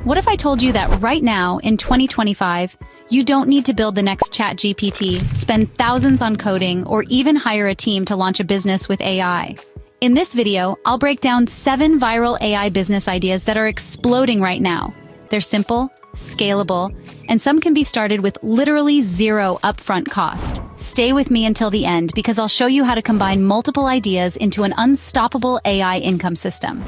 What if I told you that right now, in 2025, you don't need to build the next ChatGPT, spend thousands on coding, or even hire a team to launch a business with AI? In this video, I'll break down 7 viral AI business ideas that are exploding right now. They're simple, scalable, and some can be started with literally zero upfront cost. Stay with me until the end because I'll show you how to combine multiple ideas into an unstoppable AI income system.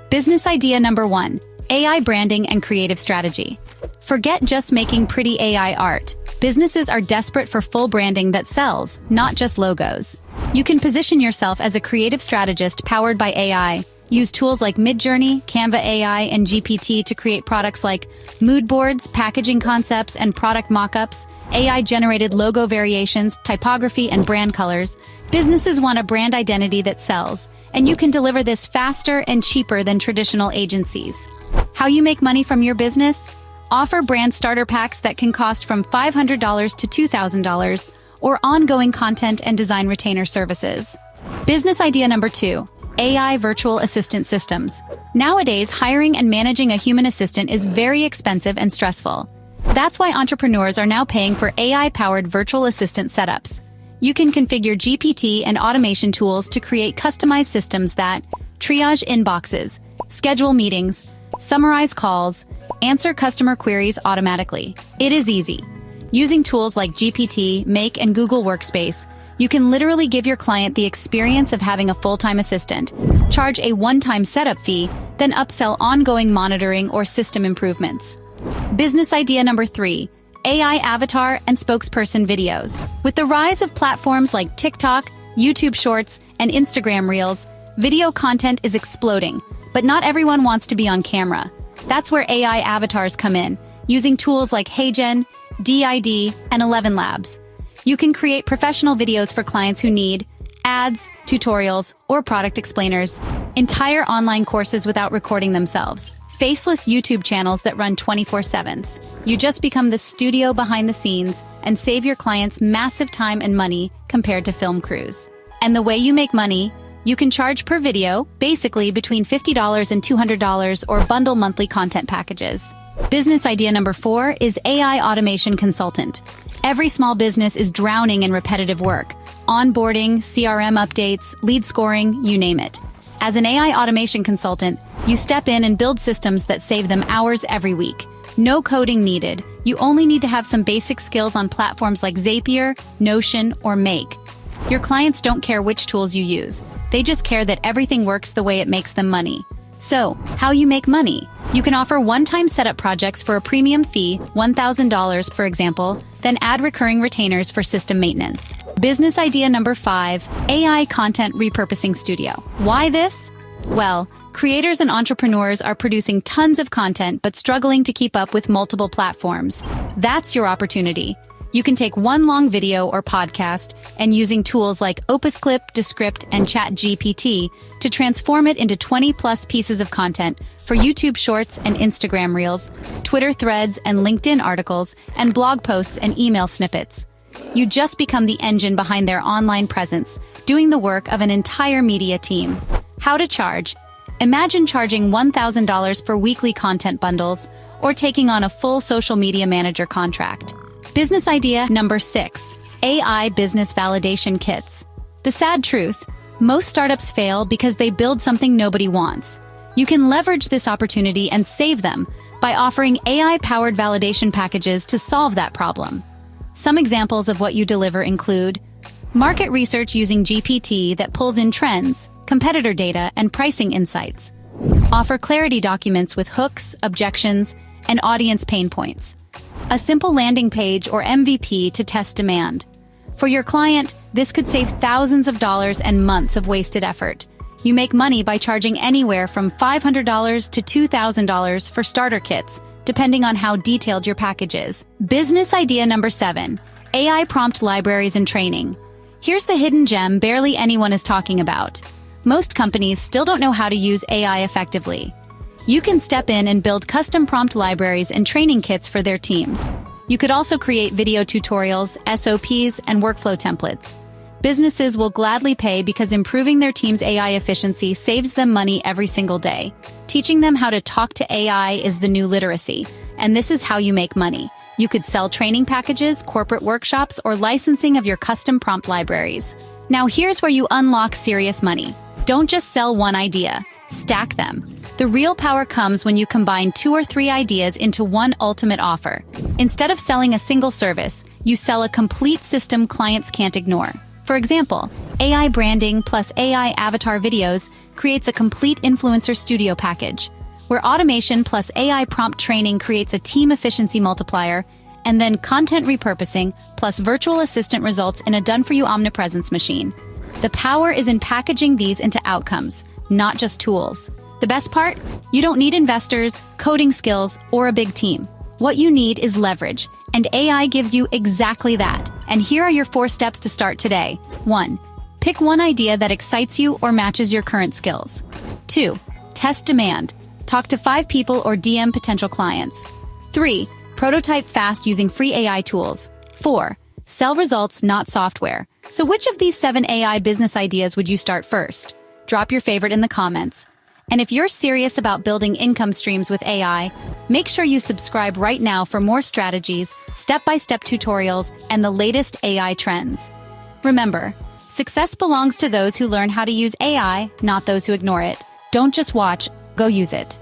Business idea number 1, AI branding and creative strategy. Forget just making pretty AI art. Businesses are desperate for full branding that sells, not just logos. You can position yourself as a creative strategist powered by AI. Use tools like Midjourney, Canva AI, and GPT to create products like mood boards, packaging concepts, and product mock-ups, AI-generated logo variations, typography, and brand colors. Businesses want a brand identity that sells, and you can deliver this faster and cheaper than traditional agencies. How you make money from your business? Offer brand starter packs that can cost from $500 to $2,000, or ongoing content and design retainer services. Business idea number 2. AI virtual assistant systems. Nowadays, hiring and managing a human assistant is very expensive and stressful. That's why entrepreneurs are now paying for AI-powered virtual assistant setups. You can configure GPT and automation tools to create customized systems that triage inboxes, schedule meetings, summarize calls, answer customer queries automatically. It is easy. Using tools like GPT, Make, and Google Workspace, you can literally give your client the experience of having a full-time assistant, charge a one-time setup fee, then upsell ongoing monitoring or system improvements. Business idea number 3, AI avatar and spokesperson videos. With the rise of platforms like TikTok, YouTube Shorts, and Instagram Reels, video content is exploding, but not everyone wants to be on camera. That's where AI avatars come in, using tools like HeyGen, DID, and 11 Labs. You can create professional videos for clients who need ads, tutorials, or product explainers, entire online courses without recording themselves, faceless YouTube channels that run 24/7. You just become the studio behind the scenes and save your clients massive time and money compared to film crews. And the way you make money, you can charge per video, basically between $50 and $200, or bundle monthly content packages. Business idea number 4 is AI automation consultant. Every small business is drowning in repetitive work. Onboarding, CRM updates, lead scoring, you name it. As an AI automation consultant, you step in and build systems that save them hours every week. No coding needed. You only need to have some basic skills on platforms like Zapier, Notion, or Make. Your clients don't care which tools you use. They just care that everything works the way it makes them money. So, how you make money? You can offer one-time setup projects for a premium fee, $1,000 for example, then add recurring retainers for system maintenance. Business idea number 5, AI content repurposing studio. Why this? Well, creators and entrepreneurs are producing tons of content but struggling to keep up with multiple platforms. That's your opportunity. You can take one long video or podcast and using tools like OpusClip, Descript, and ChatGPT to transform it into 20+ pieces of content for YouTube Shorts and Instagram Reels, Twitter threads and LinkedIn articles, and blog posts and email snippets. You just become the engine behind their online presence, doing the work of an entire media team. How to charge? Imagine charging $1,000 for weekly content bundles or taking on a full social media manager contract. Business idea number 6, AI business validation kits. The sad truth, most startups fail because they build something nobody wants. You can leverage this opportunity and save them by offering AI-powered validation packages to solve that problem. Some examples of what you deliver include market research using GPT that pulls in trends, competitor data, and pricing insights. Offer clarity documents with hooks, objections, and audience pain points. A simple landing page or MVP to test demand. For your client, this could save thousands of dollars and months of wasted effort. You make money by charging anywhere from $500 to $2,000 for starter kits, depending on how detailed your package is. Business idea number 7, AI prompt libraries and training. Here's the hidden gem barely anyone is talking about. Most companies still don't know how to use AI effectively. You can step in and build custom prompt libraries and training kits for their teams. You could also create video tutorials, SOPs, and workflow templates. Businesses will gladly pay because improving their team's AI efficiency saves them money every single day. Teaching them how to talk to AI is the new literacy, and this is how you make money. You could sell training packages, corporate workshops, or licensing of your custom prompt libraries. Now here's where you unlock serious money. Don't just sell one idea, stack them. The real power comes when you combine 2 or 3 ideas into one ultimate offer. Instead of selling a single service, you sell a complete system clients can't ignore. For example, AI branding plus AI avatar videos creates a complete influencer studio package, where automation plus AI prompt training creates a team efficiency multiplier, and then content repurposing plus virtual assistant results in a done-for-you omnipresence machine. The power is in packaging these into outcomes, not just tools. The best part? You don't need investors, coding skills, or a big team. What you need is leverage, and AI gives you exactly that. And here are your 4 steps to start today. 1. Pick one idea that excites you or matches your current skills. 2. Test demand. Talk to 5 people or DM potential clients. 3. Prototype fast using free AI tools. 4. Sell results, not software. So which of these 7 AI business ideas would you start first? Drop your favorite in the comments. And if you're serious about building income streams with AI, make sure you subscribe right now for more strategies, step-by-step tutorials, and the latest AI trends. Remember, success belongs to those who learn how to use AI, not those who ignore it. Don't just watch, go use it.